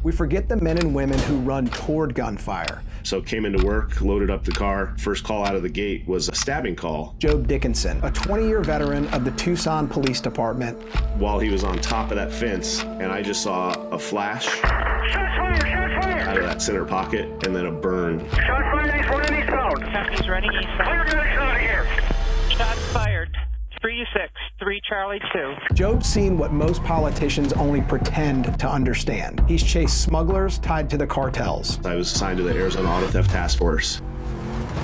We forget the men and women who run toward gunfire. So came into work, loaded up the car. First call out of the gate was a stabbing call. Jobe Dickinson, a 20-year veteran of the Tucson Police Department. While he was on top of that fence, and I just saw a flash out of that center pocket, and then a burn. Shots fired, he's running eastbound. He's running eastbound. Clear direction out of here. Shots fired. 3-6, 3 Charlie 2. Jobe's seen what most politicians only pretend to understand. He's chased smugglers tied to the cartels. I was assigned to the Arizona Auto Theft Task Force,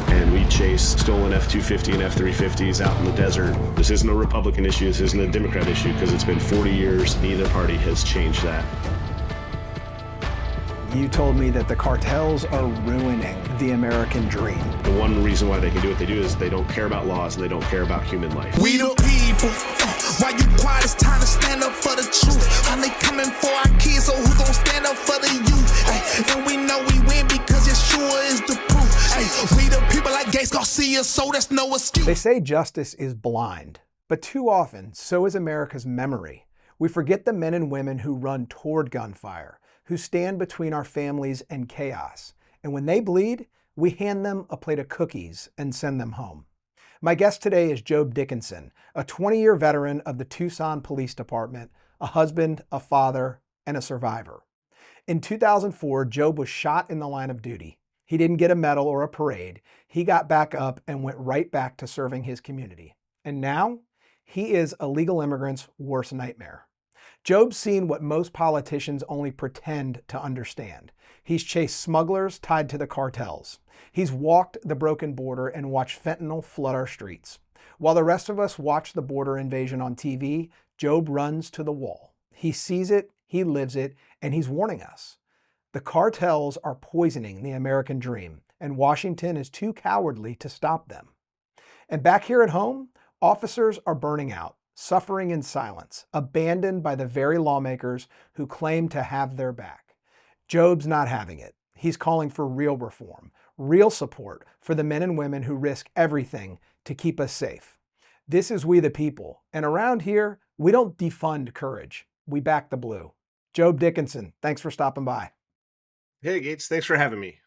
and we chased stolen F-250 and F-350s out in the desert. This isn't a Republican issue, this isn't a Democrat issue, because it's been 40 years, neither party has changed that. You told me that the cartels are ruining the American dream. The one reason why they can do what they do is they don't care about laws and they don't care about human life. We the people, why you quiet? It's time to stand up for the truth. How they coming for our kids, so who gon' stand up for the youth? Ay, and we know we win because Yeshua is the proof. Ay, we the people like Garcia, so that's no excuse. They say justice is blind, but too often, so is America's memory. We forget the men and women who run toward gunfire, who stand between our families and chaos. And when they bleed, we hand them a plate of cookies and send them home. My guest today is Jobe Dickinson, a 20-year veteran of the Tucson Police Department, a husband, a father, and a survivor. In 2004, Jobe was shot in the line of duty. He didn't get a medal or a parade. He got back up and went right back to serving his community. And now, he is a legal immigrant's worst nightmare. Jobe's seen what most politicians only pretend to understand. He's chased smugglers tied to the cartels. He's walked the broken border and watched fentanyl flood our streets. While the rest of us watch the border invasion on TV, Jobe runs to the wall. He sees it, he lives it, and he's warning us. The cartels are poisoning the American dream, and Washington is too cowardly to stop them. And back here at home, officers are burning out, suffering in silence, abandoned by the very lawmakers who claim to have their back. Jobe's not having it. He's calling for real reform, real support for the men and women who risk everything to keep us safe. This is We the People, and around here, we don't defund courage. We back the blue. Jobe Dickinson, thanks for stopping by. Hey, Gates, thanks for having me.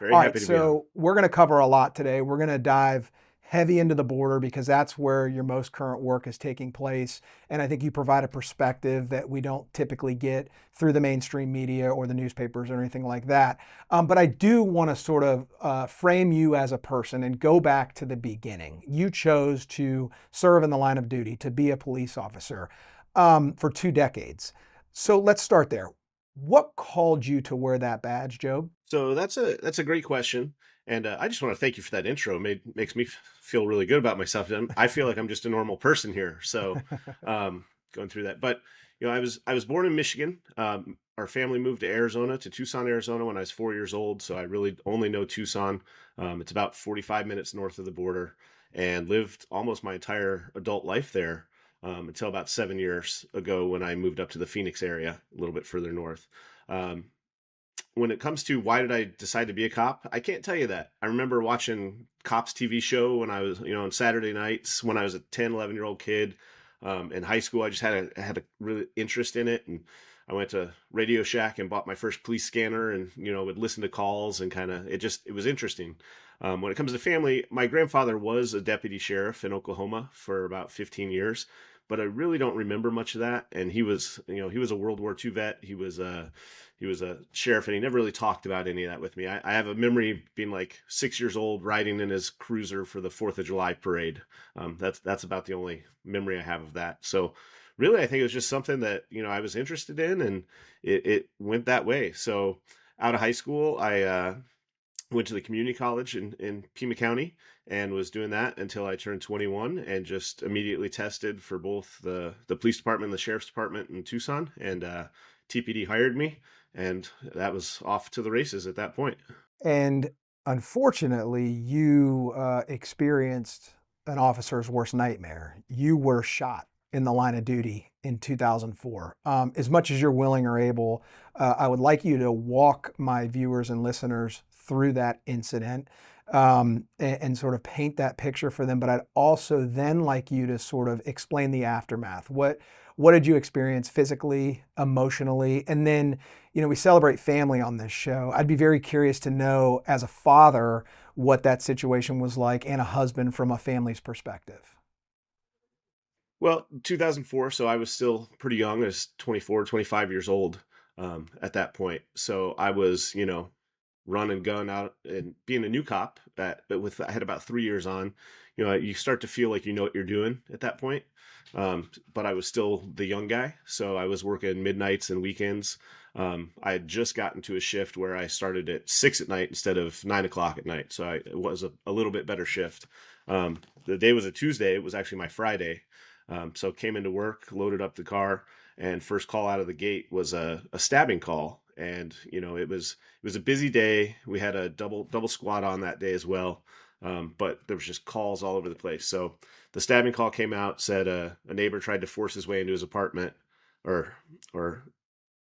Very All happy right, to be on. so we're going to cover a lot today. We're going to dive heavy into the border because that's where your most current work is taking place. And I think you provide a perspective that we don't typically get through the mainstream media or the newspapers or anything like that. But I do want to sort of frame you as a person and go back to the beginning. You chose to serve in the line of duty, to be a police officer for 2 decades. So let's start there. What called you to wear that badge, Jobe? So that's a great question. And I just want to thank you for that intro. Makes me feel really good about myself. I feel like I'm just a normal person here. So going through that. But, you know, I was born in Michigan. Our family moved to Arizona, to Tucson, Arizona when I was 4 years old. So I really only know Tucson. It's about 45 minutes north of the border, and lived almost my entire adult life there until about 7 years ago when I moved up to the Phoenix area, a little bit further north. When it comes to why did I decide to be a cop, I can't tell you that. I remember watching Cops TV show when I was, on Saturday nights when I was a 10, 11-year-old kid. In high school, I just had a really interest in it. And I went to Radio Shack and bought my first police scanner and, would listen to calls and it was interesting. When it comes to family, my grandfather was a deputy sheriff in Oklahoma for about 15 years. But I really don't remember much of that. And he was a World War II vet. He was a sheriff, and he never really talked about any of that with me. I have a memory being like 6 years old, riding in his cruiser for the 4th of July parade. That's about the only memory I have of that. So really, I think it was just something that, I was interested in, and it went that way. So out of high school, I went to the community college in Pima County and was doing that until I turned 21, and just immediately tested for both the police department and the sheriff's department in Tucson, and TPD hired me, and that was off to the races at that point. And unfortunately, you experienced an officer's worst nightmare. You were shot in the line of duty in 2004. As much as you're willing or able, I would like you to walk my viewers and listeners through that incident and sort of paint that picture for them. But I'd also then like you to sort of explain the aftermath. What did you experience physically, emotionally? And then, We celebrate family on this show. I'd be very curious to know, as a father, what that situation was like, and a husband from a family's perspective. Well, 2004, so I was still pretty young. I was 24, 25 years old at that point. So I was, run and gun out and being a new cop I had about 3 years on, you start to feel like you know what you're doing at that point. But I was still the young guy. So I was working midnights and weekends. I had just gotten to a shift where I started at 6 at night instead of 9 o'clock at night. So it was a little bit better shift. The day was a Tuesday. It was actually my Friday. So came into work, loaded up the car, and first call out of the gate was a stabbing call. And, it was a busy day. We had a double squad on that day as well. But there was just calls all over the place. So the stabbing call came out, said a neighbor tried to force his way into his apartment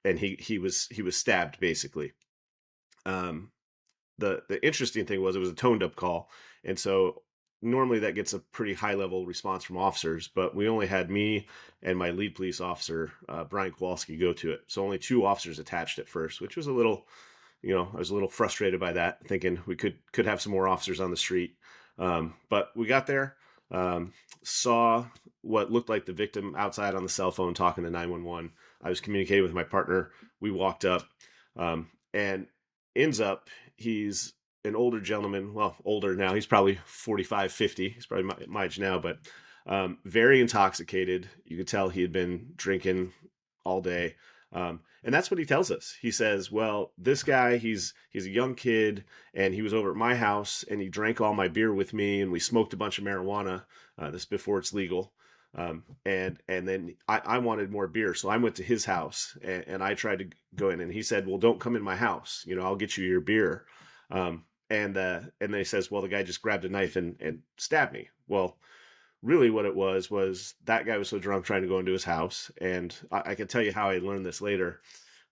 and he was stabbed basically. The interesting thing was it was a toned up call. And so normally that gets a pretty high level response from officers, but we only had me and my lead police officer, Brian Kowalski, go to it. So only 2 officers attached at first, which was a little, I was a little frustrated by that, thinking we could have some more officers on the street. But we got there, saw what looked like the victim outside on the cell phone talking to 911. I was communicating with my partner. We walked up, and ends up, he's an older gentleman, well, older now, he's probably 45, 50. He's probably my age now, but very intoxicated. You could tell he had been drinking all day. And that's what he tells us. He says, well, this guy, he's a young kid, and he was over at my house, and he drank all my beer with me, and we smoked a bunch of marijuana. This is before it's legal. And then I wanted more beer, so I went to his house, and I tried to go in, and he said, well, don't come in my house. I'll get you your beer. And then he says, well, the guy just grabbed a knife and stabbed me. Well, really what it was that guy was so drunk trying to go into his house. And I can tell you how I learned this later,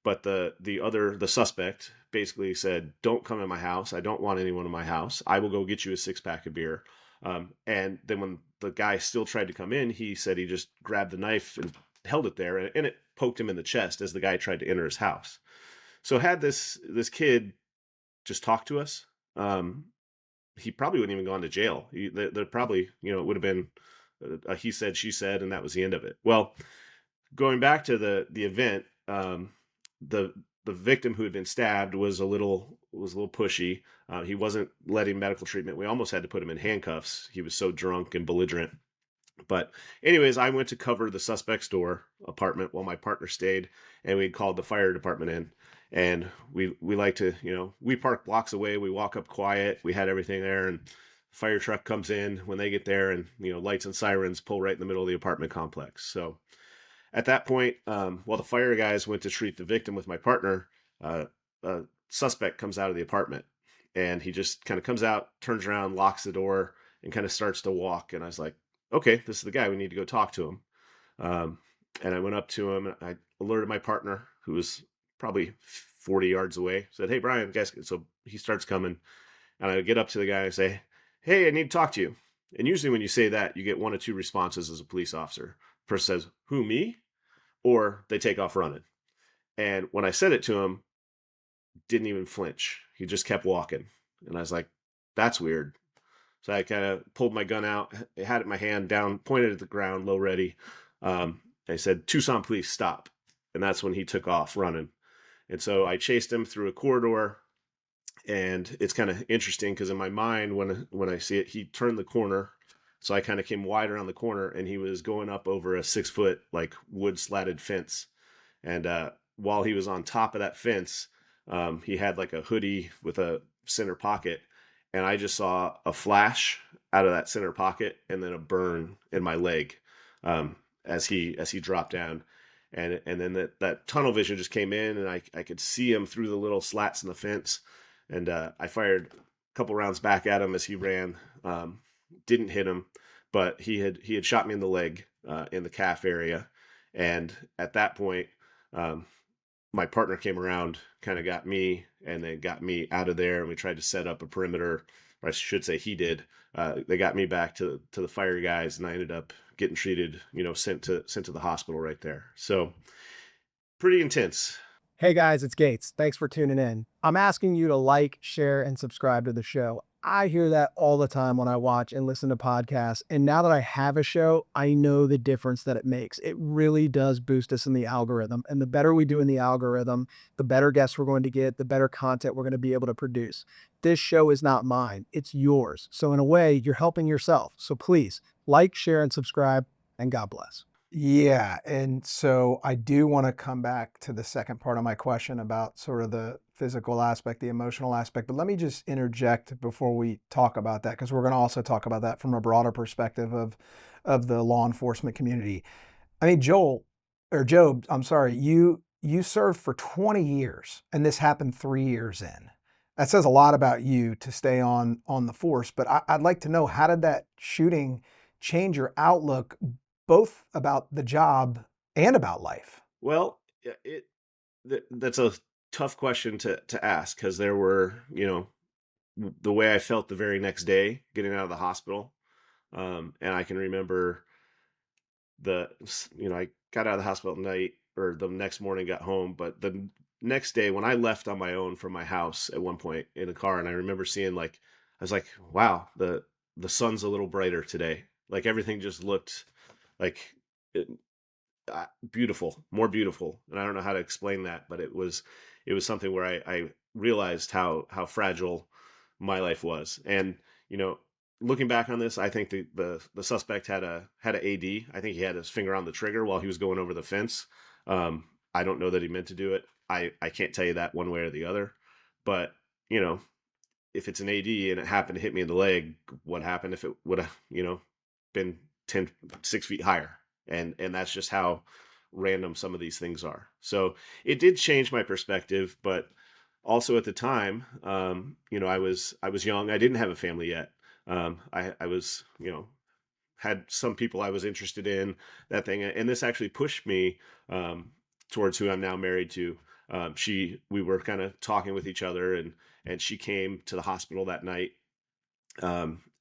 but the suspect basically said, don't come in my house. I don't want anyone in my house. I will go get you a 6-pack of beer. And then when the guy still tried to come in, he said he just grabbed the knife and held it there, and it poked him in the chest as the guy tried to enter his house. So had this kid just talked to us, he probably wouldn't even gone to jail. They're probably, it would have been a he said, she said, and that was the end of it. Well, going back to the event, the victim who had been stabbed was a little pushy. He wasn't letting medical treatment. We almost had to put him in handcuffs. He was so drunk and belligerent. But anyways, I went to cover the suspect's apartment while my partner stayed, and we called the fire department in. And we like to, we park blocks away. We walk up quiet. We had everything there, and the fire truck comes in when they get there, and, lights and sirens pull right in the middle of the apartment complex. So at that point, while the fire guys went to treat the victim with my partner, a suspect comes out of the apartment, and he just kind of comes out, turns around, locks the door, and kind of starts to walk. And I was like, okay, this is the guy. We need to go talk to him. And I went up to him, and I alerted my partner, who was probably 40 yards away, said, hey, Brian, guys. So he starts coming, and I get up to the guy and I say, hey, I need to talk to you. And usually when you say that, you get 1 of 2 responses as a police officer. The person says, who, me? Or they take off running. And when I said it to him, didn't even flinch. He just kept walking. And I was like, that's weird. So I kind of pulled my gun out, had it in my hand down, pointed at the ground, low ready. I said, Tucson Police, stop. And that's when he took off running. And so I chased him through a corridor. And it's kind of interesting because in my mind, when I see it, he turned the corner. So I kind of came wide around the corner, and he was going up over a 6-foot, like, wood slatted fence. And while he was on top of that fence, he had like a hoodie with a center pocket. And I just saw a flash out of that center pocket, and then a burn in my leg as he dropped down. And then that tunnel vision just came in, and I could see him through the little slats in the fence. And I fired a couple rounds back at him as he ran. Didn't hit him, but he had shot me in the leg, in the calf area. And at that point, my partner came around, kind of got me, and then got me out of there. And we tried to set up a perimeter, or I should say he did. They got me back to the fire guys, and I ended up getting treated, sent to the hospital right there. So pretty intense. Hey guys, it's Gates. Thanks for tuning in. I'm asking you to like, share, and subscribe to the show. I hear that all the time when I watch and listen to podcasts. And now that I have a show, I know the difference that it makes. It really does boost us in the algorithm. And the better we do in the algorithm, the better guests we're going to get, the better content we're going to be able to produce. This show is not mine, it's yours. So in a way, you're helping yourself. So please like, share, and subscribe, and God bless. Yeah, and so I do want to come back to the second part of my question about sort of the physical aspect, the emotional aspect, but let me just interject before we talk about that, because we're going to also talk about that from a broader perspective of the law enforcement community. I mean, Job, I'm sorry, you served for 20 years, and this happened 3 years in. That says a lot about you to stay on the force, but I'd like to know, how did that shooting change your outlook, both about the job and about life? Well, that's a tough question to ask, because there were, the way I felt the very next day getting out of the hospital. And I can remember I got out of the hospital at night, or the next morning got home, but the next day when I left on my own from my house at one point in a car, and I remember seeing, like, I was like, wow, the sun's a little brighter today. Like, everything just looked like it, beautiful, more beautiful. And I don't know how to explain that, but it was something where I realized how fragile my life was. And, looking back on this, I think the suspect had a AD. I think he had his finger on the trigger while he was going over the fence. I don't know that he meant to do it. I can't tell you that one way or the other. But, if it's an AD and it happened to hit me in the leg, what happened if it would have, been 6 feet higher? And that's just how random some of these things are. So it did change my perspective, but also at the time, I was young. I didn't have a family yet. I was, had some people I was interested in, that thing. And this actually pushed me towards who I'm now married to. We were kind of talking with each other, and she came to the hospital that night.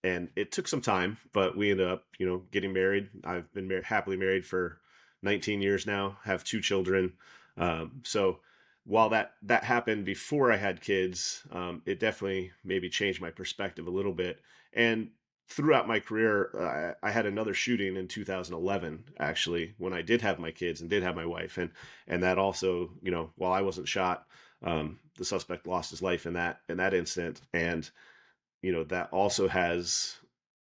And it took some time, but we ended up, getting married. I've been happily married for 19 years now, have 2 children. So while that happened before I had kids, it definitely maybe changed my perspective a little bit. And throughout my career, I had another shooting in 2011, actually, when I did have my kids and did have my wife. And that also, while I wasn't shot, the suspect lost his life in that incident. And, that also has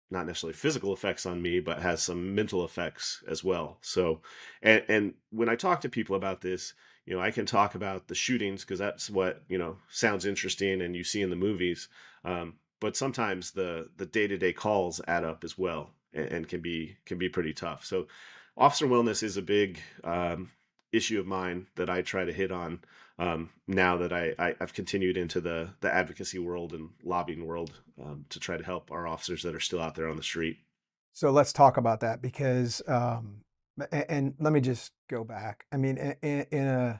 not necessarily physical effects on me, but has some mental effects as well. So, and when I talk to people about this, I can talk about the shootings because that's what, sounds interesting and you see in the movies. But sometimes the day-to-day calls add up as well, and can be pretty tough. So officer wellness is a big issue of mine that I try to hit on now that I've continued into the advocacy world and lobbying world to try to help our officers that are still out there on the street. So let's talk about that, because, and let me just go back. I mean, in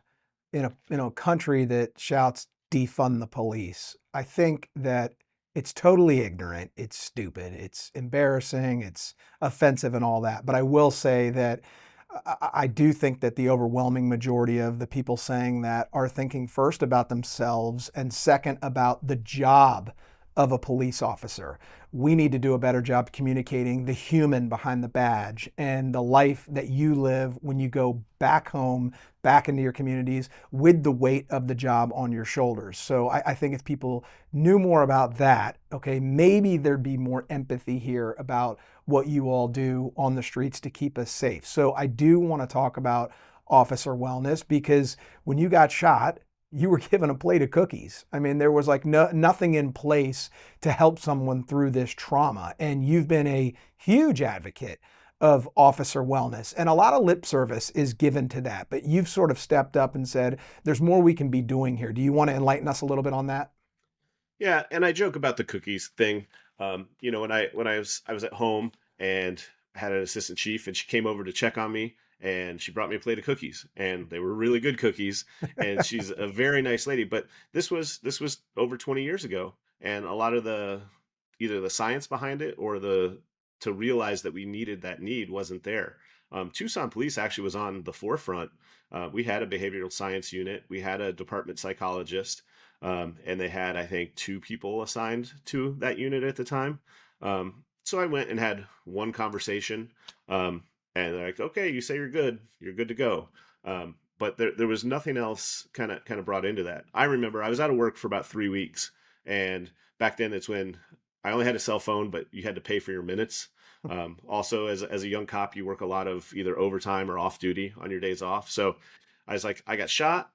a country that shouts defund the police, I think that it's totally ignorant, it's stupid, it's embarrassing, it's offensive and all that. But I will say that I do think that the overwhelming majority of the people saying that are thinking first about themselves and second about the job of a police officer. We need to do a better job communicating the human behind the badge and the life that you live when you go back home, back into your communities, with the weight of the job on your shoulders. So I think if people knew more about that, okay, maybe there'd be more empathy here about what you all do on the streets to keep us safe. So I do want to talk about officer wellness, because when you got shot, you were given a plate of cookies. I mean, there was like nothing in place to help someone through this trauma. And you've been a huge advocate of officer wellness, and a lot of lip service is given to that. But you've sort of stepped up and said, there's more we can be doing here. Do you want to enlighten us a little bit on that? Yeah, and I joke about the cookies thing. When I was at home and had an assistant chief, and she came over to check on me, and she brought me a plate of cookies, and they were really good cookies. And she's a very nice lady. But this was over 20 years ago, and a lot of either the science behind it or to realize that we needed that need wasn't there. Tucson Police actually was on the forefront. We had a behavioral science unit, we had a department psychologist, and they had, I think, 2 people assigned to that unit at the time. So I went and had one conversation, and they're like, "Okay, you say you're good to go." But there was nothing else kind of brought into that. I remember I was out of work for about 3 weeks, and back then it's when I only had a cell phone, but you had to pay for your minutes. Also, as a young cop, you work a lot of either overtime or off duty on your days off. So I was like, I got shot.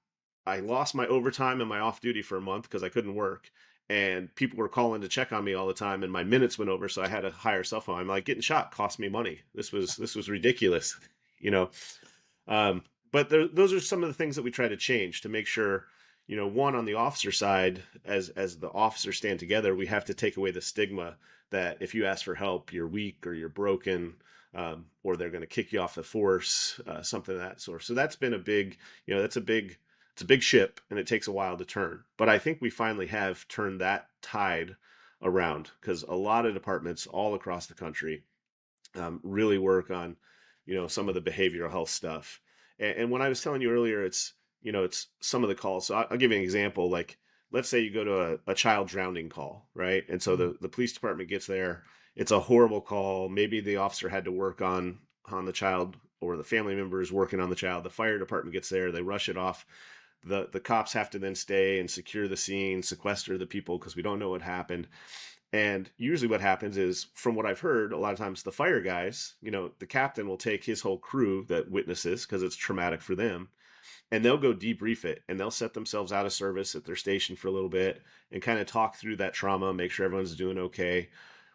I lost my overtime and my off duty for a month because I couldn't work. And people were calling to check on me all the time, and my minutes went over, so I had a higher cell phone. I'm like, getting shot cost me money. This was ridiculous, you know. But those are some of the things that we try to change to make sure, one, on the officer side, as the officers stand together, we have to take away the stigma that if you ask for help, you're weak or you're broken, or they're going to kick you off the force, something of that sort. So that's been a big, it's a big ship, and it takes a while to turn. But I think we finally have turned that tide around, because a lot of departments all across the country really work on, some of the behavioral health stuff. And when I was telling you earlier, it's some of the calls. So I'll give you an example. Like, let's say you go to a child drowning call, right? And so the police department gets there. It's a horrible call. Maybe the officer had to work on the child, or the family member is working on the child. The fire department gets there. They rush it off. The cops have to then stay and secure the scene, sequester the people, because we don't know what happened. And usually what happens is, from what I've heard, a lot of times the fire guys, the captain will take his whole crew that witnesses, because it's traumatic for them, and they'll go debrief it, and they'll set themselves out of service at their station for a little bit and kind of talk through that trauma, make sure everyone's doing okay.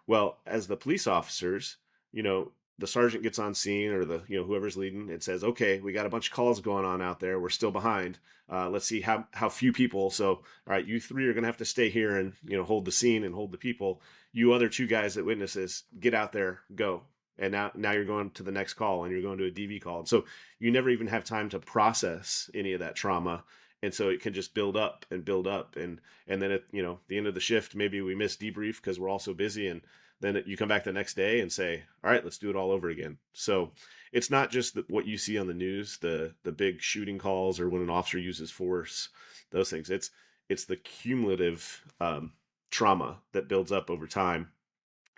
Well, as the police officers, the sergeant gets on scene, or the whoever's leading, and says, "Okay, we got a bunch of calls going on out there. We're still behind. Let's see how few people. So, all right, you 3 are going to have to stay here and hold the scene and hold the people. You other 2 guys that witness this, get out there, go." And now you're going to the next call, and you're going to a DV call. And so you never even have time to process any of that trauma. And so it can just build up and build up. And then at the end of the shift, maybe we miss debrief because we're all so busy. And then you come back the next day and say, "All right, let's do it all over again." So it's not just what you see on the news, the big shooting calls, or when an officer uses force, those things. It's the cumulative trauma that builds up over time.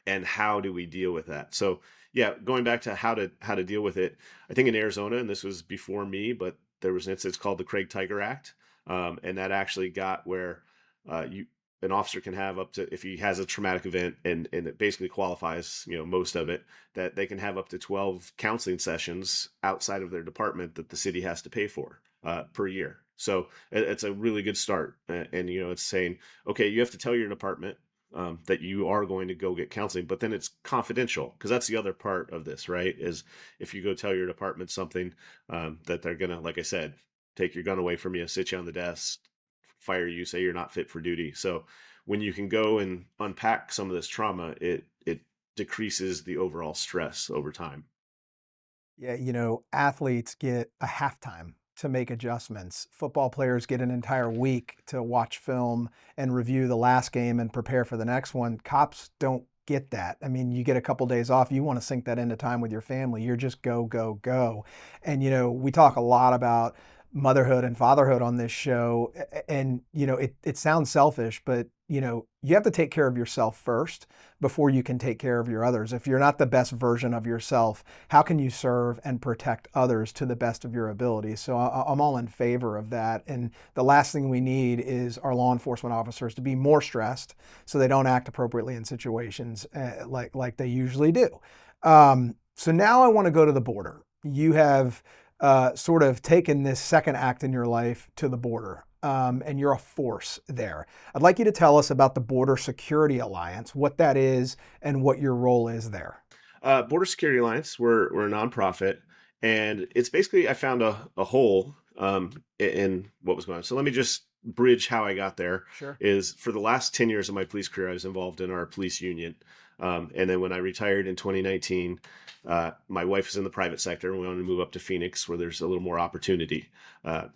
And how do we deal with that? So yeah, going back to how to deal with it, I think in Arizona, and this was before me, but there was an instance called the Craig Tiger Act, and that actually got where an officer can have up to, if he has a traumatic event, and it basically qualifies, most of it, that they can have up to 12 counseling sessions outside of their department that the city has to pay for per year. So it's a really good start. And it's saying, okay, you have to tell your department that you are going to go get counseling, but then it's confidential, because that's the other part of this, right? Is if you go tell your department something, that they're gonna, like I said, take your gun away from you, sit you on the desk, fire you, say you're not fit for duty. So when you can go and unpack some of this trauma, it decreases the overall stress over time. Yeah, athletes get a halftime to make adjustments. Football players get an entire week to watch film and review the last game and prepare for the next one. Cops don't get that. I mean, you get a couple days off, you want to sink that into time with your family. You're just go, go, go. And, we talk a lot about motherhood and fatherhood on this show. And, it sounds selfish, but, you have to take care of yourself first before you can take care of your others. If you're not the best version of yourself, how can you serve and protect others to the best of your ability? So I'm all in favor of that. And the last thing we need is our law enforcement officers to be more stressed so they don't act appropriately in situations like they usually do. So now I want to go to the border. You have sort of taken this second act in your life to the border. And you're a force there. I'd like you to tell us about the Border Security Alliance, what that is, and what your role is there. Border Security Alliance, we're a nonprofit, and it's basically, I found a hole in what was going on. So let me just bridge how I got there. Sure. Is for the last 10 years of my police career, I was involved in our police union. And then when I retired in 2019, my wife is in the private sector, and we wanted to move up to Phoenix, where there's a little more opportunity.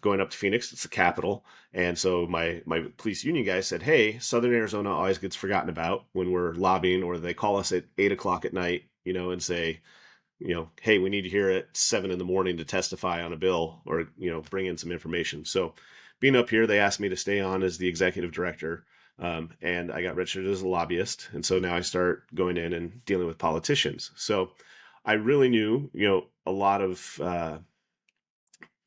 Going up to Phoenix, it's the capital. And so my police union guy said, "Hey, Southern Arizona always gets forgotten about when we're lobbying, or they call us at 8 o'clock at night, and say, hey, we need you here at 7 a.m. to testify on a bill or, bring in some information. So being up here, they asked me to stay on as the executive director. And I got registered as a lobbyist. And so now I start going in and dealing with politicians. So I really knew, a lot of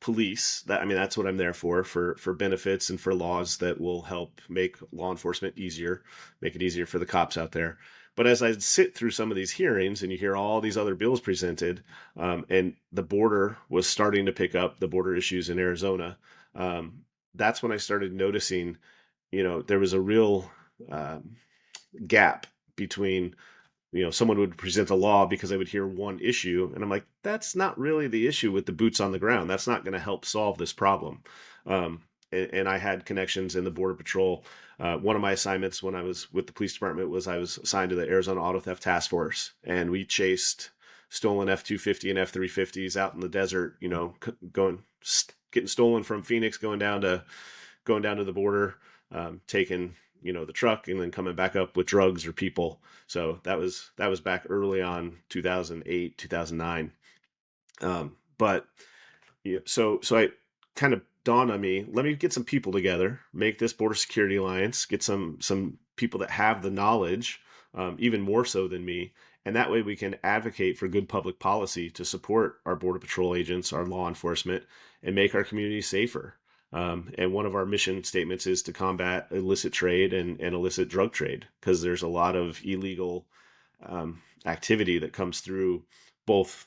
police. That's what I'm there for benefits and for laws that will help make law enforcement easier, make it easier for the cops out there. But as I sit through some of these hearings and you hear all these other bills presented, and the border was starting to pick up, the border issues in Arizona, that's when I started noticing, there was a real gap between, someone would present a law because I would hear one issue. And I'm like, that's not really the issue with the boots on the ground. That's not going to help solve this problem. And I had connections in the Border Patrol. One of my assignments when I was with the police department was I was assigned to the Arizona Auto Theft Task Force. And we chased stolen F-250 and F-350s out in the desert, getting stolen from Phoenix, going down to the border, taking the truck and then coming back up with drugs or people. So that was back early on 2008, 2009. But so I kind of dawned on me, let me get some people together, make this border security alliance, get some people that have the knowledge, even more so than me. And that way we can advocate for good public policy to support our Border Patrol agents, our law enforcement, and make our communities safer. And one of our mission statements is to combat illicit trade and illicit drug trade, because there's a lot of illegal activity that comes through both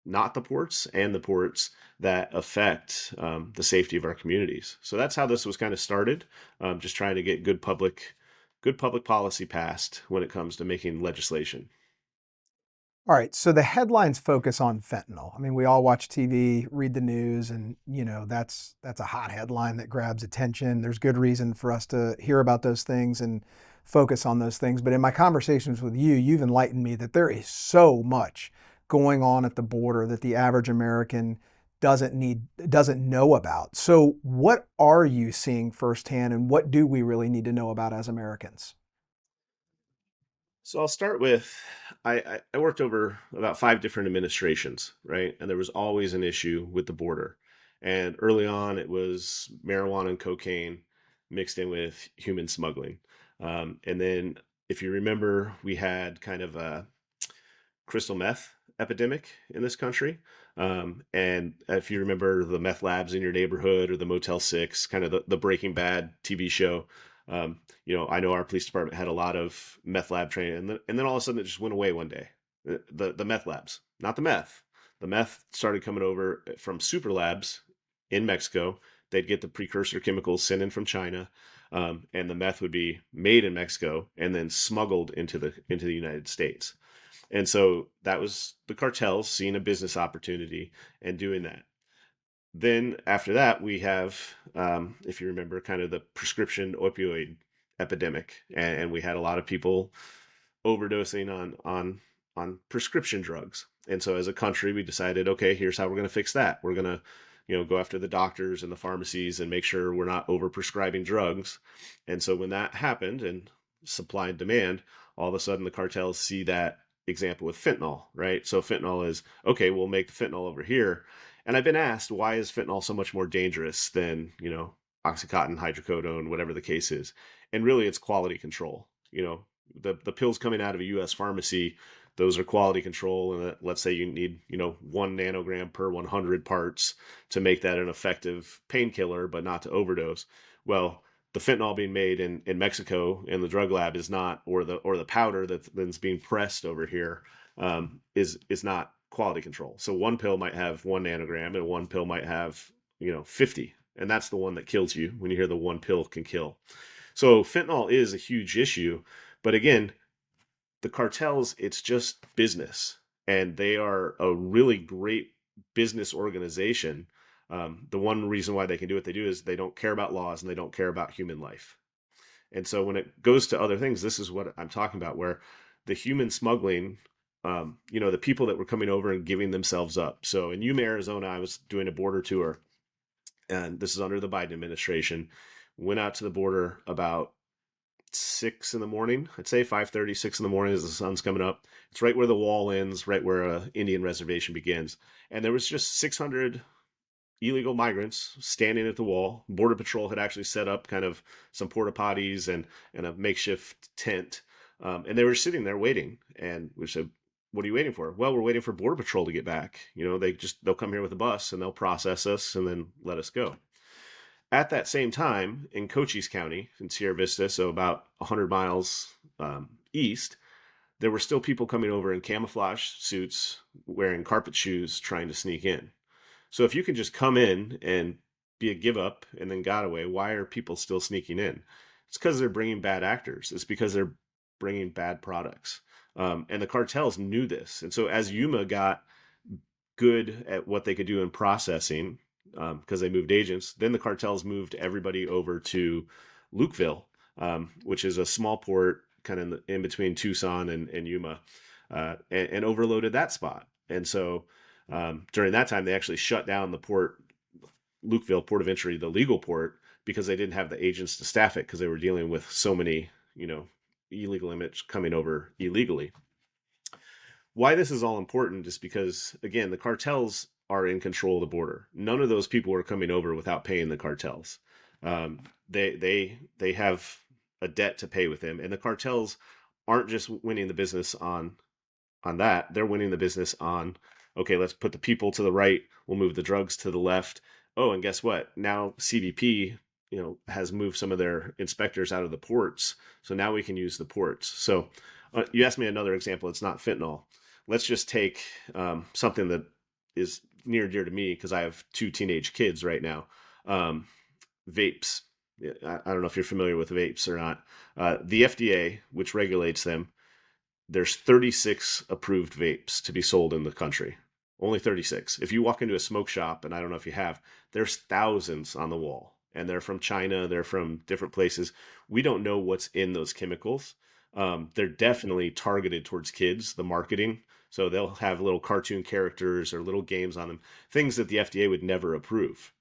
not the ports and the ports that affect the safety of our communities. So that's how this was kind of started, just trying to get good public policy passed when it comes to making legislation. All right, so the headlines focus on fentanyl. I mean, we all watch TV, read the news, and that's a hot headline that grabs attention. There's good reason for us to hear about those things and focus on those things. But in my conversations with you, you've enlightened me that there is so much going on at the border that the average American doesn't know about. So what are you seeing firsthand, and what do we really need to know about as Americans? So I'll start with, I worked over about 5 different administrations, right? And there was always an issue with the border. And early on, it was marijuana and cocaine mixed in with human smuggling. And then, if you remember, we had kind of a crystal meth epidemic in this country. And if you remember the meth labs in your neighborhood or the Motel 6, kind of the Breaking Bad TV show, I know our police department had a lot of meth lab training, and then all of a sudden it just went away one day. The meth labs, not the meth. The meth started coming over from super labs in Mexico. They'd get the precursor chemicals sent in from China, and the meth would be made in Mexico and then smuggled into the United States. And so that was the cartels seeing a business opportunity and doing that. Then after that, we have, if you remember, kind of the prescription opioid epidemic, and we had a lot of people overdosing on prescription drugs. And so as a country, we decided, okay, here's how we're going to fix that. We're going to, go after the doctors and the pharmacies and make sure we're not overprescribing drugs. And so when that happened, and supply and demand, all of a sudden the cartels see that example with fentanyl, right? So fentanyl is, okay, we'll make the fentanyl over here. And I've been asked, why is fentanyl so much more dangerous than, Oxycontin, hydrocodone, whatever the case is? And really it's quality control. The pills coming out of a US pharmacy, those are quality control. And let's say you need, 1 nanogram per 100 parts to make that an effective painkiller, but not to overdose. Well, the fentanyl being made in Mexico in the drug lab is not, or the powder that's being pressed over here is not quality control. So one pill might have 1 nanogram and one pill might have 50, and that's the one that kills you when you hear the one pill can kill. So fentanyl is a huge issue, but again, the cartels, it's just business, and they are a really great business organization. The one reason why they can do what they do is they don't care about laws and they don't care about human life. And so when it goes to other things, this is what I'm talking about, where the human smuggling, the people that were coming over and giving themselves up. So in Yuma, Arizona, I was doing a border tour, and this is under the Biden administration, went out to the border about 6 in the morning. I'd say 5:30, 6 in the morning as the sun's coming up. It's right where the wall ends, right where a Indian reservation begins. And there was just 600 illegal migrants standing at the wall. Border Patrol had actually set up kind of some porta potties and a makeshift tent. And they were sitting there waiting. And we said, what are you waiting for? Well, we're waiting for Border Patrol to get back. They'll come here with a bus and they'll process us and then let us go. At that same time, in Cochise County, in Sierra Vista, so about 100 miles east, there were still people coming over in camouflage suits, wearing carpet shoes, trying to sneak in. So if you can just come in and be a give up and then got away, why are people still sneaking in? It's because they're bringing bad actors. It's because they're bringing bad products. And the cartels knew this. And so as Yuma got good at what they could do in processing, because they moved agents, then the cartels moved everybody over to Lukeville, which is a small port kind of in between Tucson and Yuma, and overloaded that spot. And so during that time, they actually shut down the port, Lukeville, port of entry, the legal port, because they didn't have the agents to staff it because they were dealing with so many, illegal immigrants coming over illegally. Why this is all important is because, again, the cartels are in control of the border. None of those people are coming over without paying the cartels. They have a debt to pay with them, and the cartels aren't just winning the business on that. They're winning the business on, okay, let's put the people to the right. We'll move the drugs to the left. Oh, and guess what? Now CBP, has moved some of their inspectors out of the ports. So now we can use the ports. So you asked me another example. It's not fentanyl. Let's just take something that is near and dear to me because I have 2 teenage kids right now. Vapes. I don't know if you're familiar with vapes or not. The FDA, which regulates them, there's 36 approved vapes to be sold in the country. Only 36. If you walk into a smoke shop, and I don't know if you have, there's thousands on the wall. And they're from China. They're from different places. We don't know what's in those chemicals. They're definitely targeted towards kids, the marketing. So they'll have little cartoon characters or little games on them, things that the FDA would never approve.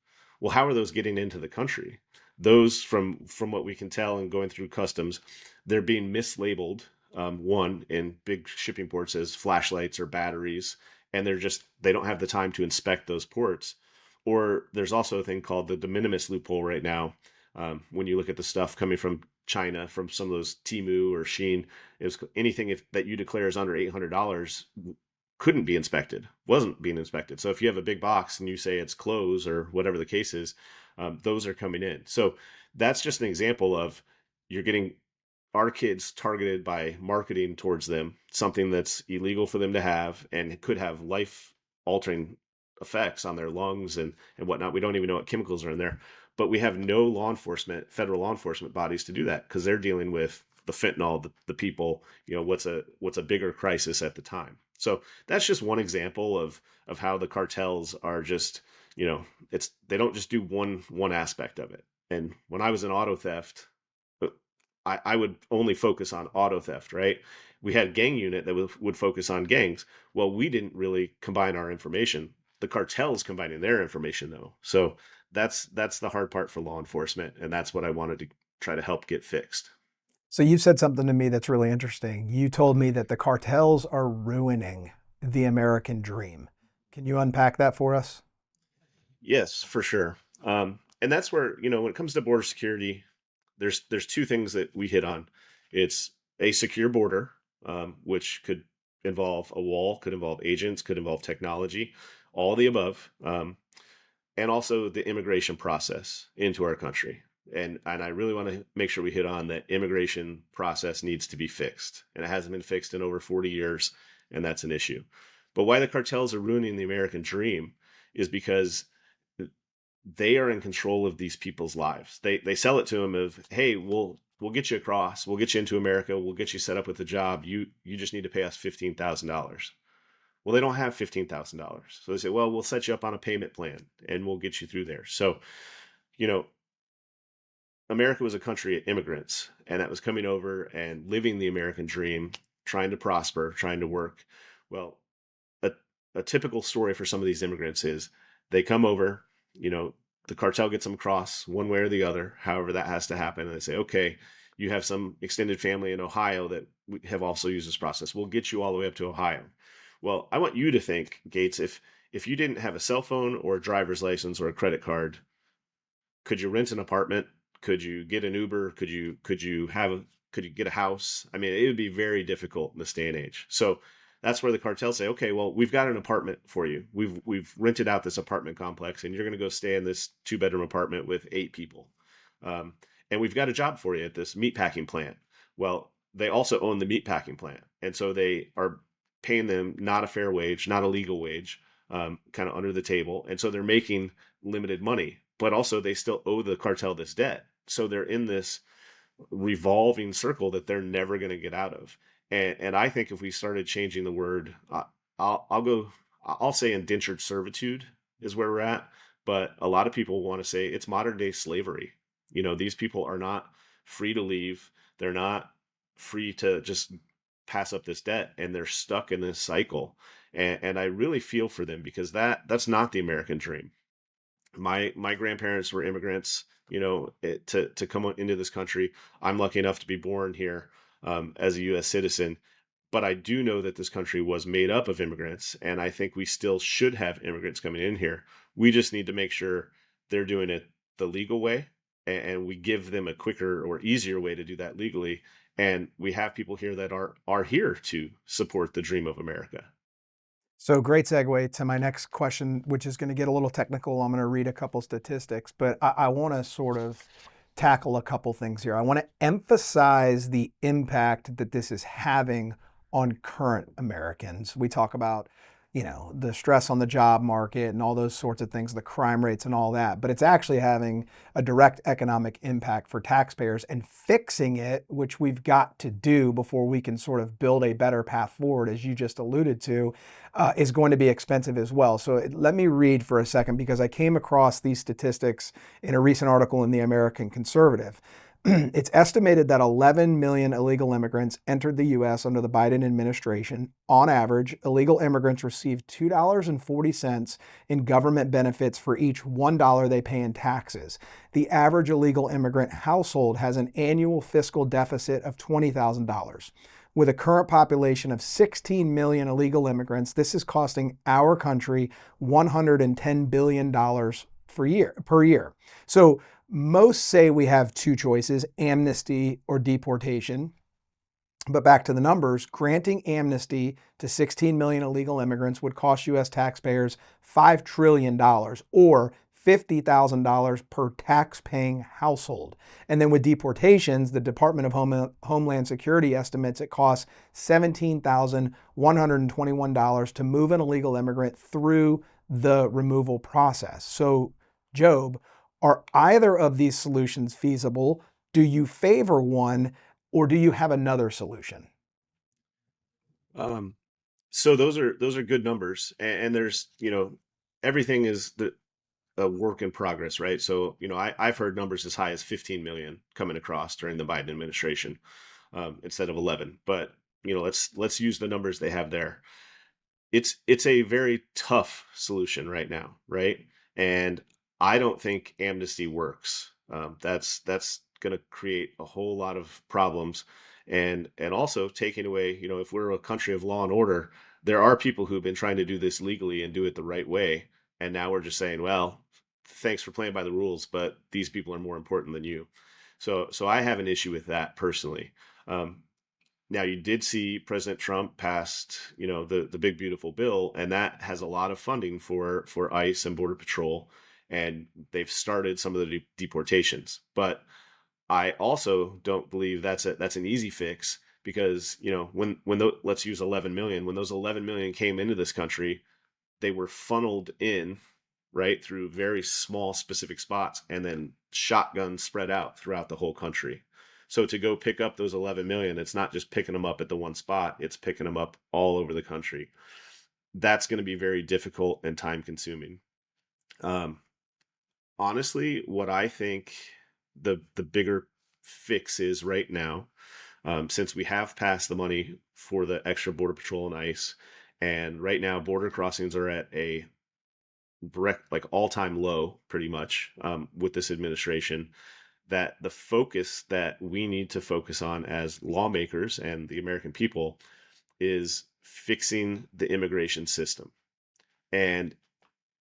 Well, how are those getting into the country? Those, from what we can tell and going through customs, they're being mislabeled, one, in big shipping ports as flashlights or batteries, and they don't have the time to inspect those ports. Or there's also a thing called the de minimis loophole right now. When you look at the stuff coming from China, from some of those Temu or Shein, anything that you declare is under $800 couldn't be inspected, wasn't being inspected. So if you have a big box and you say it's clothes or whatever the case is, those are coming in. So that's just an example of you're getting our kids targeted by marketing towards them, something that's illegal for them to have and could have life-altering effects on their lungs and whatnot. We don't even know what chemicals are in there, but we have no federal law enforcement bodies to do that because they're dealing with the fentanyl, the people, what's a bigger crisis at the time. So that's just one example of how the cartels are just, they don't just do one aspect of it. And when I was in auto theft, I would only focus on auto theft, right? We had a gang unit that would focus on gangs. Well, we didn't really combine our information. The cartel's combining their information though. So that's the hard part for law enforcement. And that's what I wanted to try to help get fixed. So you said something to me that's really interesting. You told me that the cartels are ruining the American dream. Can you unpack that for us? Yes, for sure. And that's where, when it comes to border security, there's 2 things that we hit on. It's a secure border, which could involve a wall, could involve agents, could involve technology, all the above, and also the immigration process into our country. And I really want to make sure we hit on that immigration process needs to be fixed. And it hasn't been fixed in over 40 years, and that's an issue. But why the cartels are ruining the American dream is because they are in control of these people's lives. They sell it to them of, hey, we'll get you across, we'll get you into America, we'll get you set up with a job. You just need to pay us $15,000. Well, they don't have $15,000. So they say, well, we'll set you up on a payment plan and we'll get you through there. So, America was a country of immigrants, and that was coming over and living the American dream, trying to prosper, trying to work. Well, a typical story for some of these immigrants is they come over, the cartel gets them across one way or the other, however that has to happen. And they say, okay, you have some extended family in Ohio that have also used this process. We'll get you all the way up to Ohio. Well, I want you to think, Gates, if you didn't have a cell phone or a driver's license or a credit card, could you rent an apartment? Could you get an Uber? Could you get a house? I mean, it would be very difficult in this day and age. So that's where the cartels say, okay, well, we've got an apartment for you. We've rented out this apartment complex, and you're going to go stay in this 2-bedroom apartment with 8 people. And we've got a job for you at this meatpacking plant. Well, they also own the meatpacking plant, and so they are paying them not a fair wage, not a legal wage, kind of under the table, and so they're making limited money. But also they still owe the cartel this debt. So they're in this revolving circle that they're never going to get out of. And I think if we started changing the word, I'll say indentured servitude is where we're at. But a lot of people want to say it's modern day slavery. You know, these people are not free to leave. They're not free to just pass up this debt, and they're stuck in this cycle. And I really feel for them, because that's not the American dream. My grandparents were immigrants, you know, to come into this country. I'm lucky enough to be born here as a U.S. citizen, but I do know that this country was made up of immigrants, and I think we still should have immigrants coming in here. We just need to make sure they're doing it the legal way, and we give them a quicker or easier way to do that legally. And we have people here that are here to support the dream of America. So great segue to my next question, which is going to get a little technical. I'm going to read a couple statistics, but I want to sort of tackle a couple things here. I want to emphasize the impact that this is having on current Americans. We talk about, you know, the stress on the job market and all those sorts of things, the crime rates and all that, but it's actually having a direct economic impact for taxpayers, and fixing it, which we've got to do before we can sort of build a better path forward, as you just alluded to, is going to be expensive as well. So let me read for a second, because I came across these statistics in a recent article in the American Conservative. It's estimated that 11 million illegal immigrants entered the U.S. under the Biden administration. On average, illegal immigrants receive $2.40 in government benefits for each $1 they pay in taxes. The average illegal immigrant household has an annual fiscal deficit of $20,000. With a current population of 16 million illegal immigrants, this is costing our country $110 billion per year. So most say we have two choices, amnesty or deportation. But back to the numbers, granting amnesty to 16 million illegal immigrants would cost U.S. taxpayers $5 trillion, or $50,000 per tax-paying household. And then with deportations, the Department of Homeland Security estimates it costs $17,121 to move an illegal immigrant through the removal process. So, Jobe, are either of these solutions feasible? Do you favor one, or do you have another solution? So those are good numbers, and there's, you know, everything is a work in progress, right? So, you know, I've heard numbers as high as 15 million coming across during the Biden administration, instead of 11. But, you know, let's use the numbers they have there. It's a very tough solution right now, right? And I don't think amnesty works. That's going to create a whole lot of problems, and also taking away, you know, if we're a country of law and order, there are people who've been trying to do this legally and do it the right way, and now we're just saying, well, thanks for playing by the rules, but these people are more important than you. So I have an issue with that personally. Now, you did see President Trump passed, you know, the big beautiful bill, and that has a lot of funding for ICE and Border Patrol, and they've started some of the deportations. But I also don't believe that's an easy fix, because, you know, let's use 11 million, when those 11 million came into this country, they were funneled in, right, through very small specific spots, and then shotguns spread out throughout the whole country. So to go pick up those 11 million, it's not just picking them up at the one spot, it's picking them up all over the country. That's going to be very difficult and time consuming. Honestly, what I think the bigger fix is right now, since we have passed the money for the extra Border Patrol and ICE, and right now border crossings are at a all-time low, pretty much, with this administration. that the focus that we need to focus on as lawmakers and the American people is fixing the immigration system. And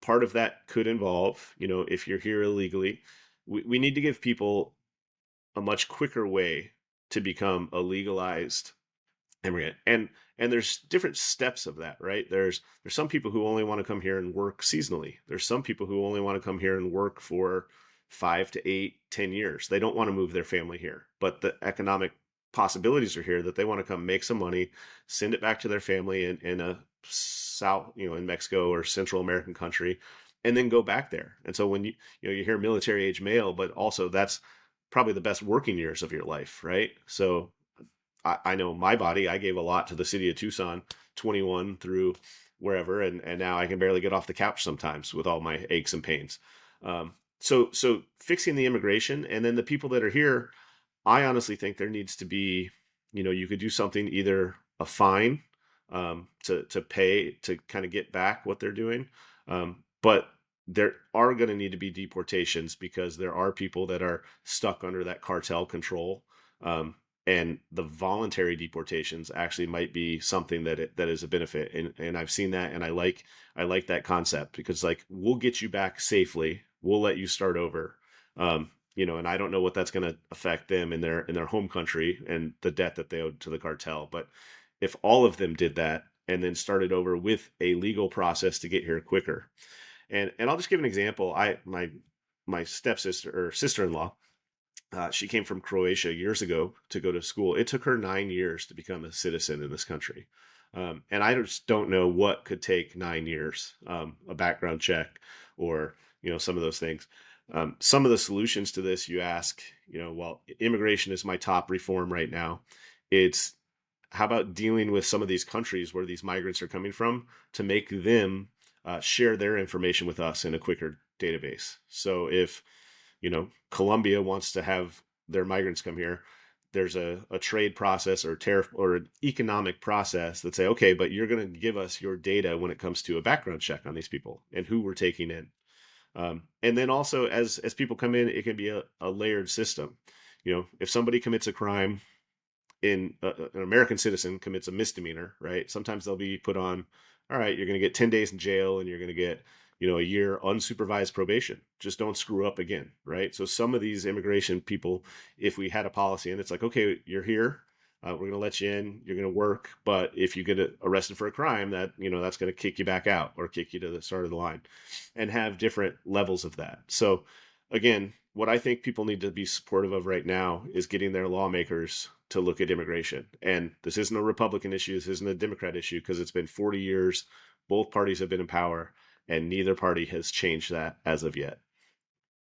part of that could involve, if you're here illegally, we need to give people a much quicker way to become a legalized immigrant. And there's different steps of that, right? There's some people who only want to come here and work seasonally. There's some people who only want to come here and work for 5 to 8, 10 years. They don't want to move their family here, but the economic possibilities are here that they want to come make some money, send it back to their family in a South, in Mexico or Central American country, and then go back there. And so when you hear military age male, but also that's probably the best working years of your life, right? So I know my body, I gave a lot to the city of Tucson, 21 through wherever, and now I can barely get off the couch sometimes with all my aches and pains. So fixing the immigration, and then the people that are here, I honestly think there needs to be, you could do something, either a fine to pay to kind of get back what they're doing. But there are going to need to be deportations, because there are people that are stuck under that cartel control. And the voluntary deportations actually might be something that is a benefit. And I've seen that, and I like that concept, because like, we'll get you back safely. We'll let you start over. And I don't know what that's going to affect them in their home country and the debt that they owed to the cartel. But if all of them did that and then started over with a legal process to get here quicker. And I'll just give an example. My stepsister or sister-in-law, she came from Croatia years ago to go to school. It took her 9 years to become a citizen in this country. And I just don't know what could take 9 years, a background check or, some of those things. Some of the solutions to this, you ask, well, immigration is my top reform right now. It's how about dealing with some of these countries where these migrants are coming from to make them share their information with us in a quicker database. So if, Colombia wants to have their migrants come here, there's a trade process or tariff or an economic process that say, okay, but you're going to give us your data when it comes to a background check on these people and who we're taking in. And then also as people come in, it can be a layered system. If somebody commits a crime, an American citizen commits a misdemeanor, right? Sometimes they'll be put on, all right, you're going to get 10 days in jail and you're going to get, a year unsupervised probation. Just don't screw up again, right? So some of these immigration people, if we had a policy and it's like, okay, you're here, we're going to let you in, you're going to work, but if you get arrested for a crime, that, that's going to kick you back out or kick you to the start of the line, and have different levels of that. So again, what I think people need to be supportive of right now is getting their lawmakers to look at immigration. And this isn't a Republican issue. This isn't a Democrat issue, because it's been 40 years. Both parties have been in power, and neither party has changed that as of yet.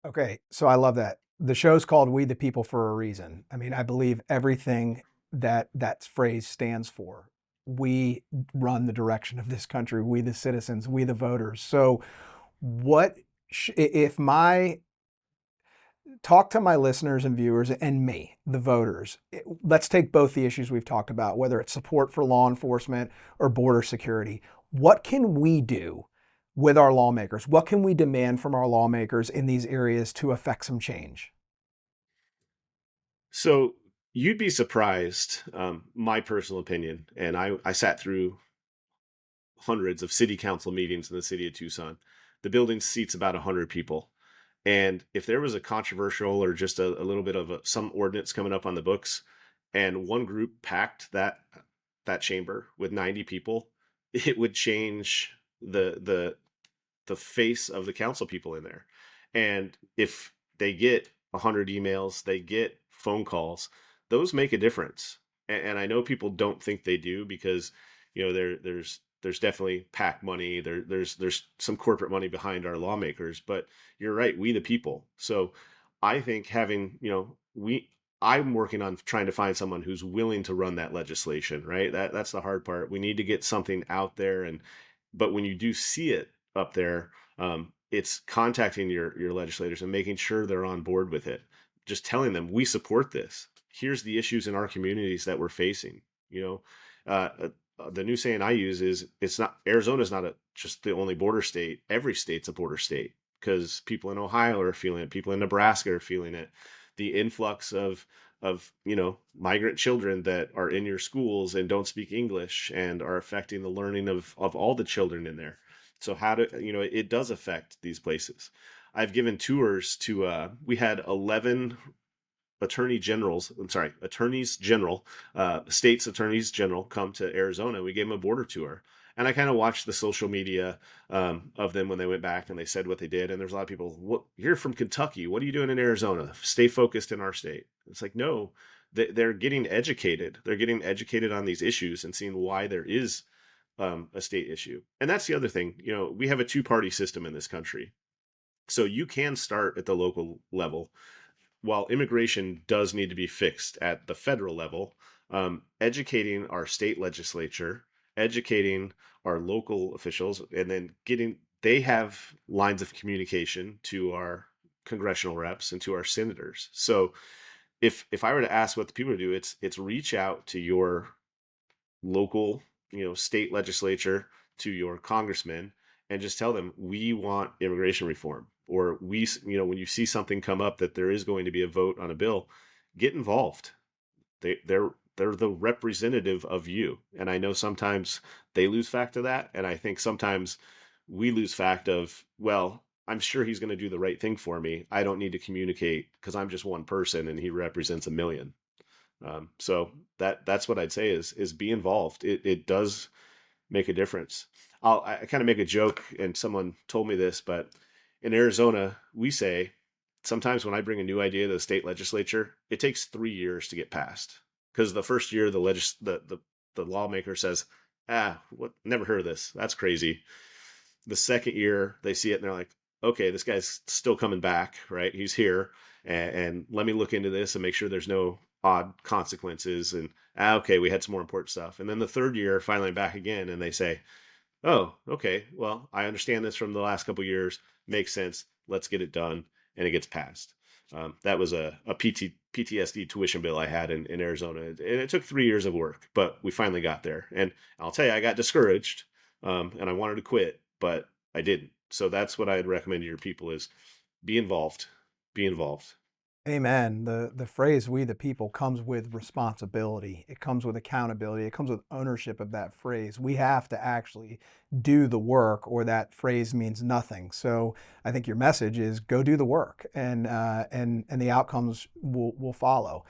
Okay, so I love that. The show's called We the People for a reason. I mean, I believe everything that phrase stands for. We run the direction of this country, we the citizens, we the voters. So talk to my listeners and viewers and me, the voters. Let's take both the issues we've talked about, whether it's support for law enforcement or border security. What can we do with our lawmakers? What can we demand from our lawmakers in these areas to affect some change? So you'd be surprised, my personal opinion, and I sat through hundreds of city council meetings in the city of Tucson. The building seats about 100 people. And if there was a controversial or just a little bit of some ordinance coming up on the books, and one group packed that chamber with 90 people, it would change the face of the council people in there. And if they get 100 emails, they get phone calls, those make a difference. And I know people don't think they do, because there's definitely PAC money. There's some corporate money behind our lawmakers, but you're right. We the people. So I think having, I'm working on trying to find someone who's willing to run that legislation, right? That's the hard part. We need to get something out there. But when you do see it up there, it's contacting your legislators and making sure they're on board with it. Just telling them, we support this. Here's the issues in our communities that we're facing. The new saying I use is, Arizona's not just the only border state. Every state's a border state, because people in Ohio are feeling it. People in Nebraska are feeling it. the influx of migrant children that are in your schools and don't speak English and are affecting the learning of all the children in there. So how to, it does affect these places. I've given tours to, we had 11 attorneys general, states attorneys general come to Arizona. We gave them a border tour. And I kind of watched the social media of them when they went back and they said what they did. And there's a lot of people, you're from Kentucky. What are you doing in Arizona? Stay focused in our state. It's like, no, they're getting educated. They're getting educated on these issues and seeing why there is a state issue. And that's the other thing. We have a two-party system in this country. So you can start at the local level. While immigration does need to be fixed at the federal level, educating our state legislature, educating our local officials, and then they have lines of communication to our congressional reps and to our senators. So if I were to ask what the people do, it's reach out to your local, state legislature, to your congressman, and just tell them, we want immigration reform. Or when you see something come up that there is going to be a vote on a bill, get involved. They're the representative of you. And I know sometimes they lose fact of that. And I think sometimes we lose fact of, well, I'm sure he's going to do the right thing for me. I don't need to communicate because I'm just one person and he represents a million. So that's what I'd say is be involved. It does make a difference. I kind of make a joke, and someone told me this, but in Arizona, we say sometimes when I bring a new idea to the state legislature, it takes 3 years to get passed. Because the first year, the lawmaker says, never heard of this. That's crazy. The second year, they see it and they're like, okay, this guy's still coming back, right? He's here, and let me look into this and make sure there's no odd consequences. And okay, we had some more important stuff. And then the third year, finally back again, and they say, oh, okay, well, I understand this from the last couple of years. Makes sense. Let's get it done. And it gets passed. That was a PTSD tuition bill I had in Arizona. And it took 3 years of work, but we finally got there. And I'll tell you, I got discouraged and I wanted to quit, but I didn't. So that's what I'd recommend to your people is be involved. Be involved. Amen. The phrase "we the people" comes with responsibility. It comes with accountability. It comes with ownership of that phrase. We have to actually do the work, or that phrase means nothing. So I think your message is go do the work, and the outcomes will follow.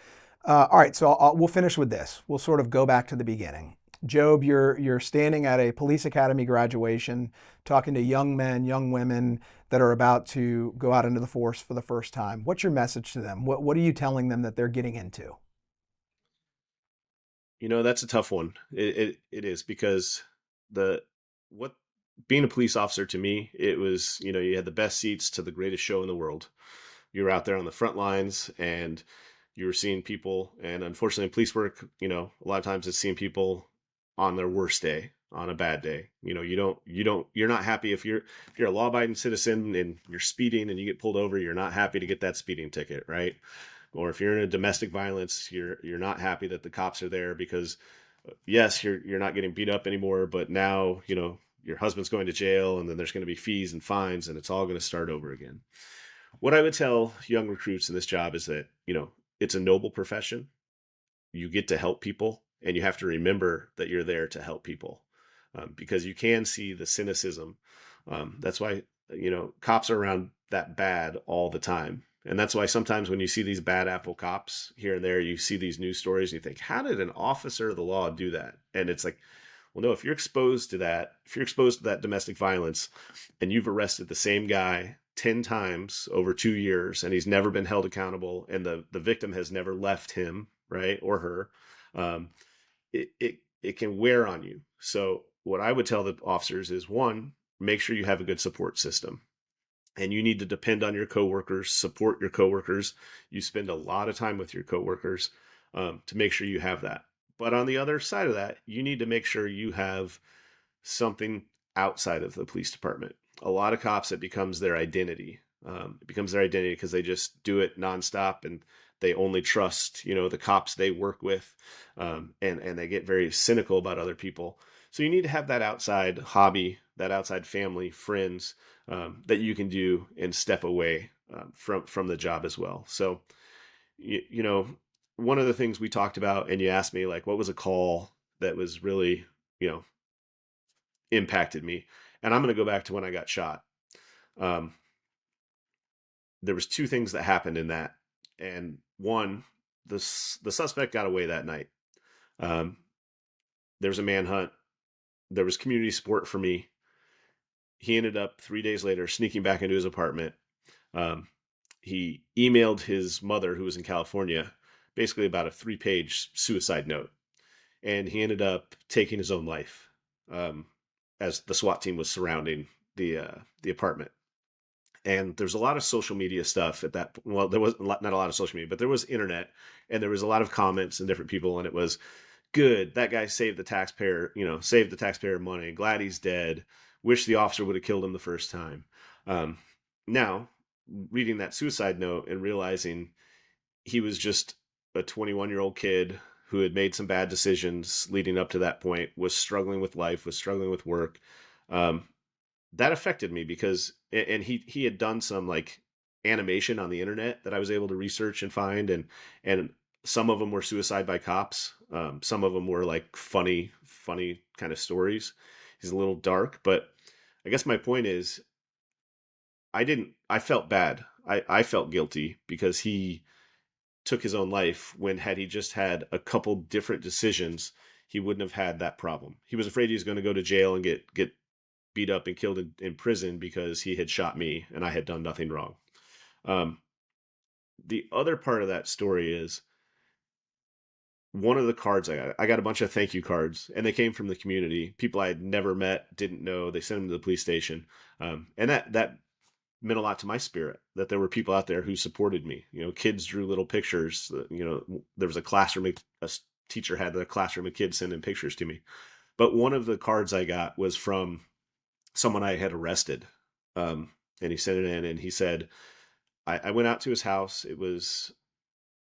All right, so we'll finish with this. We'll sort of go back to the beginning. Jobe, you're standing at a police academy graduation, talking to young men, young women that are about to go out into the force for the first time. What's your message to them? What are you telling them that they're getting into? That's a tough one. It is, because being a police officer, to me, it was, you had the best seats to the greatest show in the world. You were out there on the front lines and you were seeing people, and unfortunately in police work, a lot of times it's seeing people on their worst day, on a bad day. You're not happy if you're a law-abiding citizen and you're speeding and you get pulled over, you're not happy to get that speeding ticket, right? Or if you're in a domestic violence, you're not happy that the cops are there because yes, you're not getting beat up anymore, but now, your husband's going to jail and then there's going to be fees and fines and it's all going to start over again. What I would tell young recruits in this job is that, it's a noble profession. You get to help people. And you have to remember that you're there to help people because you can see the cynicism. That's why, cops are around that bad all the time. And that's why sometimes when you see these bad apple cops here and there, you see these news stories and you think, how did an officer of the law do that? And it's like, well, no, if you're exposed to that domestic violence and you've arrested the same guy 10 times over 2 years and he's never been held accountable and the victim has never left him, right, or her, it can wear on you. So what I would tell the officers is, one, make sure you have a good support system. And you need to depend on your coworkers, support your coworkers. You spend a lot of time with your coworkers to make sure you have that. But on the other side of that, you need to make sure you have something outside of the police department. A lot of cops, it becomes their identity. It becomes their identity because they just do it nonstop and they only trust, the cops they work with, and they get very cynical about other people. So you need to have that outside hobby, that outside family, friends that you can do and step away from the job as well. So you know, one of the things we talked about, and you asked me, like, what was a call that was really, you know, impacted me? And I'm going to go back to when I got shot. There was two things that happened in that. And one, the suspect got away that night. There was a manhunt. There was community support for me. He ended up 3 days later sneaking back into his apartment. He emailed his mother, who was in California, basically about a 3-page suicide note. And he ended up taking his own life as the SWAT team was surrounding the apartment. And there's a lot of social media stuff at that. Well, there was not a lot of social media, but there was internet, and there was a lot of comments and different people. And it was good. That guy saved the taxpayer, saved the taxpayer money. Glad he's dead. Wish the officer would have killed him the first time. Now, reading that suicide note and realizing he was just a 21-year-old kid who had made some bad decisions leading up to that point, was struggling with life, was struggling with work. That affected me because, and he had done some like animation on the internet that I was able to research and find. And some of them were suicide by cops. Some of them were like funny kind of stories. He's a little dark, but I guess my point is I felt bad. I felt guilty because he took his own life when, had he just had a couple different decisions, he wouldn't have had that problem. He was afraid he was going to go to jail and get beat up and killed in prison because he had shot me and I had done nothing wrong. The other part of that story is one of the cards I got a bunch of thank you cards, and they came from the community, people I had never met, didn't know. They sent them to the police station. And that meant a lot to my spirit, that there were people out there who supported me. Kids drew little pictures. There was a teacher had the classroom of kids sending pictures to me. But one of the cards I got was from someone I had arrested. And he sent it in, and he said, I went out to his house. It was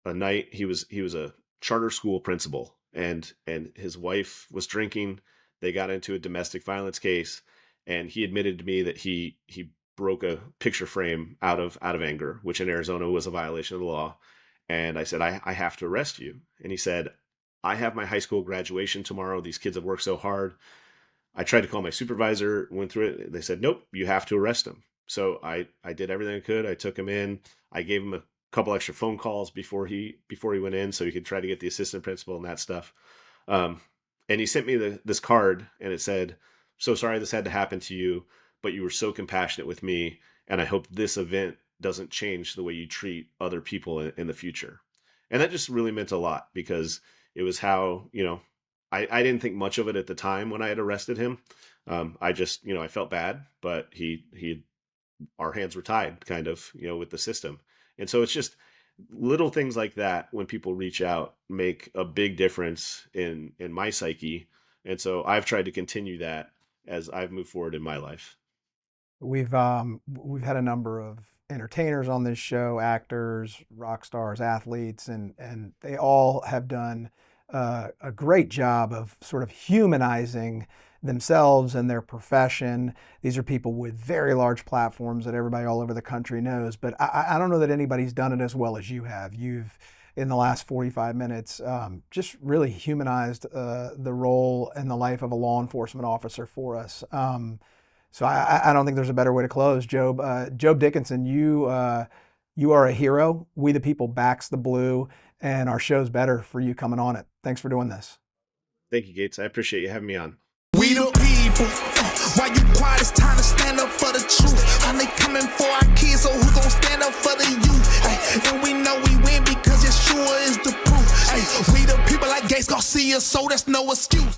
a night. He was a charter school principal, and his wife was drinking. They got into a domestic violence case, and he admitted to me that he broke a picture frame out of anger, which in Arizona was a violation of the law. And I said, I have to arrest you. And he said, I have my high school graduation tomorrow. These kids have worked so hard. I tried to call my supervisor, went through it. They said, nope, you have to arrest him. So I did everything I could. I took him in. I gave him a couple extra phone calls before he went in, so he could try to get the assistant principal and that stuff. And he sent me this card, and it said, so sorry this had to happen to you, but you were so compassionate with me, and I hope this event doesn't change the way you treat other people in the future. And that just really meant a lot, because it was how, I didn't think much of it at the time when I had arrested him. I just, I felt bad, but our hands were tied kind of, with the system. And so it's just little things like that, when people reach out, make a big difference in my psyche. And so I've tried to continue that as I've moved forward in my life. We've had a number of entertainers on this show, actors, rock stars, athletes, and they all have done a great job of sort of humanizing themselves and their profession. These are people with very large platforms that everybody all over the country knows, but I don't know that anybody's done it as well as you have. You've, in the last 45 minutes, just really humanized the role and the life of a law enforcement officer for us. So I don't think there's a better way to close, Jobe. Jobe Dickinson, you are a hero. We the People backs the blue, and our show's better for you coming on it. Thanks for doing this. Thank you, Gates. I appreciate you having me on. We the people. Why you quiet? It's time to stand up for the truth. And they coming for our kids, so who gon' stand up for the youth? Ay, and we know we win because Yeshua is the proof. Ay, we the people like Gates Garcia, so that's no excuse.